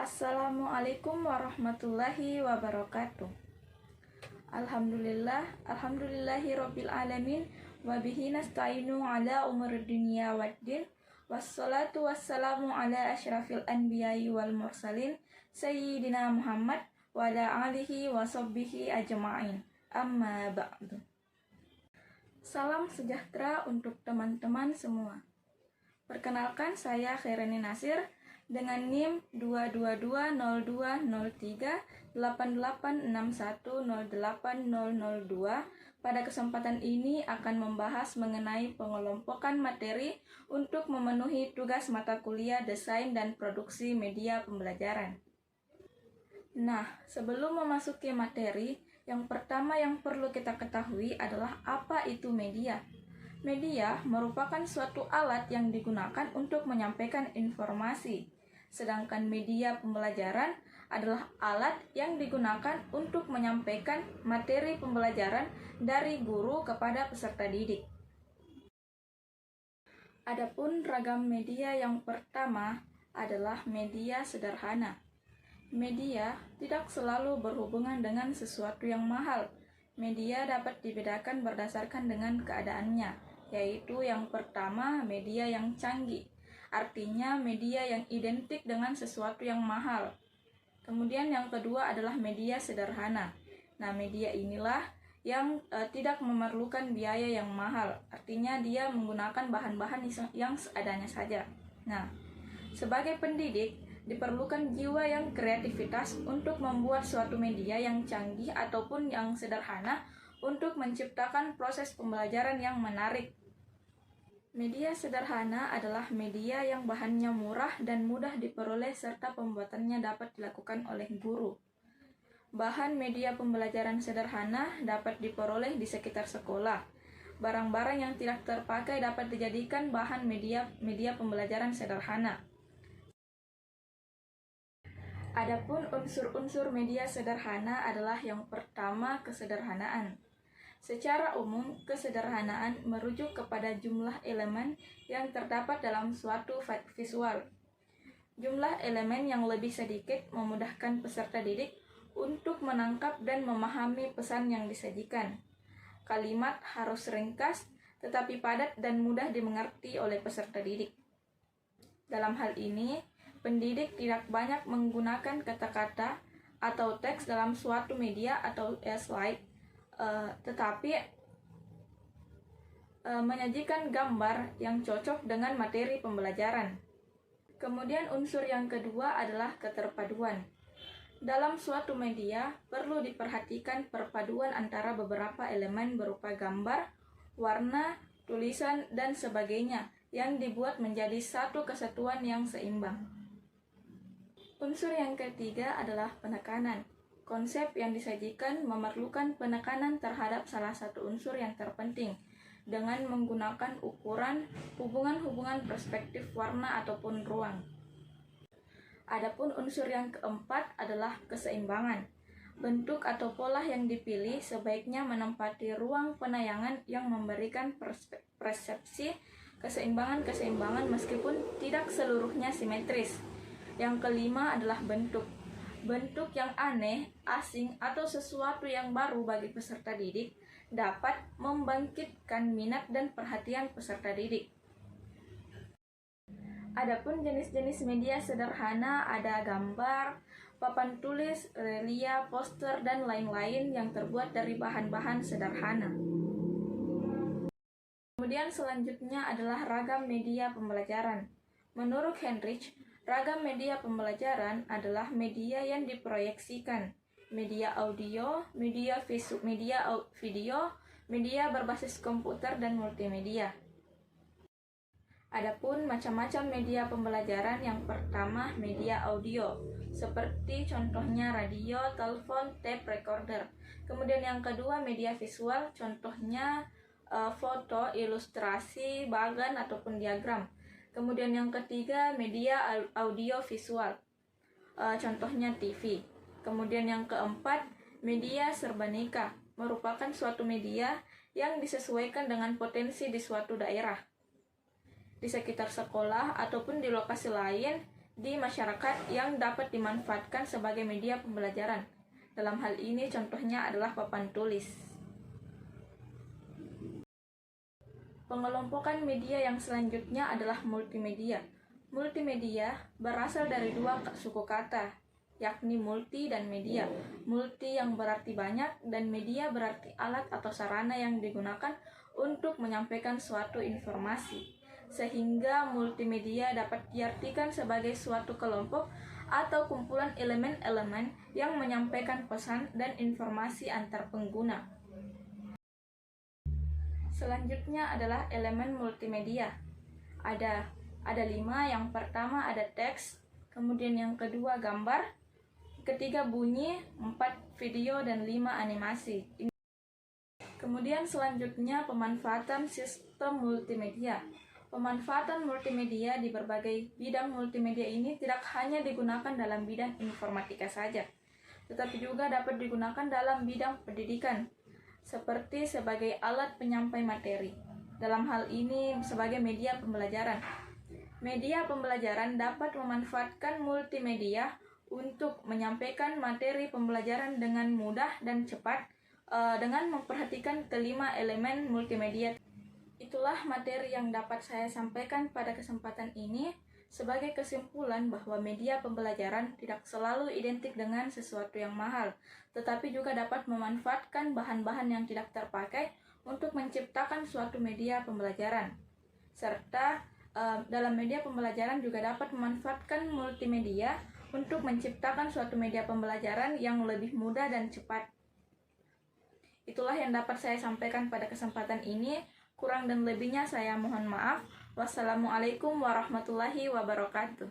Assalamualaikum warahmatullahi wabarakatuh. Alhamdulillahirabbil alamin wa bihi nasta'inu ala umuri dunya waddin. Wassalatu wassalamu ala asyrafil anbiya'i wal mursalin sayyidina Muhammad wa ala alihi wa sahbihi ajma'in. Amma ba'du. Salam sejahtera untuk teman-teman semua. Perkenalkan, saya Khairani Nasir dengan NIM 22202038861080002. Pada kesempatan ini akan membahas mengenai pengelompokan materi untuk memenuhi tugas mata kuliah Desain dan Produksi Media Pembelajaran. Nah, sebelum memasuki materi, yang pertama yang perlu kita ketahui adalah apa itu media. Media merupakan suatu alat yang digunakan untuk menyampaikan informasi. Sedangkan media pembelajaran adalah alat yang digunakan untuk menyampaikan materi pembelajaran dari guru kepada peserta didik. Adapun ragam media yang pertama adalah media sederhana. Media tidak selalu berhubungan dengan sesuatu yang mahal. Media dapat dibedakan berdasarkan dengan keadaannya, yaitu yang pertama media yang canggih. Artinya media yang identik dengan sesuatu yang mahal. Kemudian yang kedua adalah media sederhana. Nah, media inilah yang tidak memerlukan biaya yang mahal. Artinya dia menggunakan bahan-bahan yang seadanya saja. Nah, sebagai pendidik diperlukan jiwa yang kreativitas untuk membuat suatu media yang canggih ataupun yang sederhana untuk menciptakan proses pembelajaran yang menarik. Media sederhana adalah media yang bahannya murah dan mudah diperoleh serta pembuatannya dapat dilakukan oleh guru. Bahan media pembelajaran sederhana dapat diperoleh di sekitar sekolah. Barang-barang yang tidak terpakai dapat dijadikan bahan media pembelajaran sederhana. Adapun unsur-unsur media sederhana adalah yang pertama, kesederhanaan. Secara umum, kesederhanaan merujuk kepada jumlah elemen yang terdapat dalam suatu visual. Jumlah elemen yang lebih sedikit memudahkan peserta didik untuk menangkap dan memahami pesan yang disajikan. Kalimat harus ringkas, tetapi padat dan mudah dimengerti oleh peserta didik. Dalam hal ini, pendidik tidak banyak menggunakan kata-kata atau teks dalam suatu media atau slide, tetapi menyajikan gambar yang cocok dengan materi pembelajaran. Kemudian unsur yang kedua adalah keterpaduan. Dalam suatu media perlu diperhatikan perpaduan antara beberapa elemen berupa gambar, warna, tulisan, dan sebagainya yang dibuat menjadi satu kesatuan yang seimbang. Unsur yang ketiga adalah penekanan. Konsep yang disajikan memerlukan penekanan terhadap salah satu unsur yang terpenting dengan menggunakan ukuran, hubungan-hubungan perspektif warna ataupun ruang. Adapun unsur yang keempat adalah keseimbangan. Bentuk atau pola yang dipilih sebaiknya menempati ruang penayangan yang memberikan persepsi keseimbangan meskipun tidak seluruhnya simetris. Yang kelima adalah bentuk. Bentuk yang aneh, asing, atau sesuatu yang baru bagi peserta didik dapat membangkitkan minat dan perhatian peserta didik. Adapun jenis-jenis media sederhana ada gambar, papan tulis, relief, poster, dan lain-lain yang terbuat dari bahan-bahan sederhana. Kemudian selanjutnya adalah ragam media pembelajaran. Menurut Heinrich, ragam media pembelajaran adalah media yang diproyeksikan, media audio, media video, media berbasis komputer, dan multimedia. Adapun macam-macam media pembelajaran, yang pertama media audio, seperti contohnya radio, telepon, tape recorder. Kemudian yang kedua media visual, contohnya foto, ilustrasi, bagan, ataupun diagram. Kemudian yang ketiga media audio visual, contohnya TV. Kemudian yang keempat media serbanika, merupakan suatu media yang disesuaikan dengan potensi di suatu daerah, di sekitar sekolah ataupun di lokasi lain di masyarakat yang dapat dimanfaatkan sebagai media pembelajaran. Dalam hal ini contohnya adalah papan tulis. Pengelompokan media yang selanjutnya adalah multimedia. Multimedia berasal dari dua suku kata, yakni multi dan media. Multi yang berarti banyak dan media berarti alat atau sarana yang digunakan untuk menyampaikan suatu informasi. Sehingga multimedia dapat diartikan sebagai suatu kelompok atau kumpulan elemen-elemen yang menyampaikan pesan dan informasi antar pengguna. Selanjutnya adalah elemen multimedia. Ada 5. Yang pertama ada teks, kemudian yang kedua gambar, ketiga bunyi, 4 video, dan 5 animasi. Kemudian selanjutnya pemanfaatan sistem multimedia. Pemanfaatan multimedia di berbagai bidang multimedia ini tidak hanya digunakan dalam bidang informatika saja, tetapi juga dapat digunakan dalam bidang pendidikan, seperti sebagai alat penyampai materi. Dalam hal ini sebagai media pembelajaran. Media pembelajaran dapat memanfaatkan multimedia untuk menyampaikan materi pembelajaran dengan mudah dan cepat dengan memperhatikan kelima elemen multimedia. Itulah materi yang dapat saya sampaikan pada kesempatan ini. Sebagai kesimpulan bahwa media pembelajaran tidak selalu identik dengan sesuatu yang mahal, tetapi juga dapat memanfaatkan bahan-bahan yang tidak terpakai untuk menciptakan suatu media pembelajaran. Serta dalam media pembelajaran juga dapat memanfaatkan multimedia untuk menciptakan suatu media pembelajaran yang lebih mudah dan cepat. Itulah yang dapat saya sampaikan pada kesempatan ini. Kurang dan lebihnya saya mohon maaf. Wassalamualaikum warahmatullahi wabarakatuh.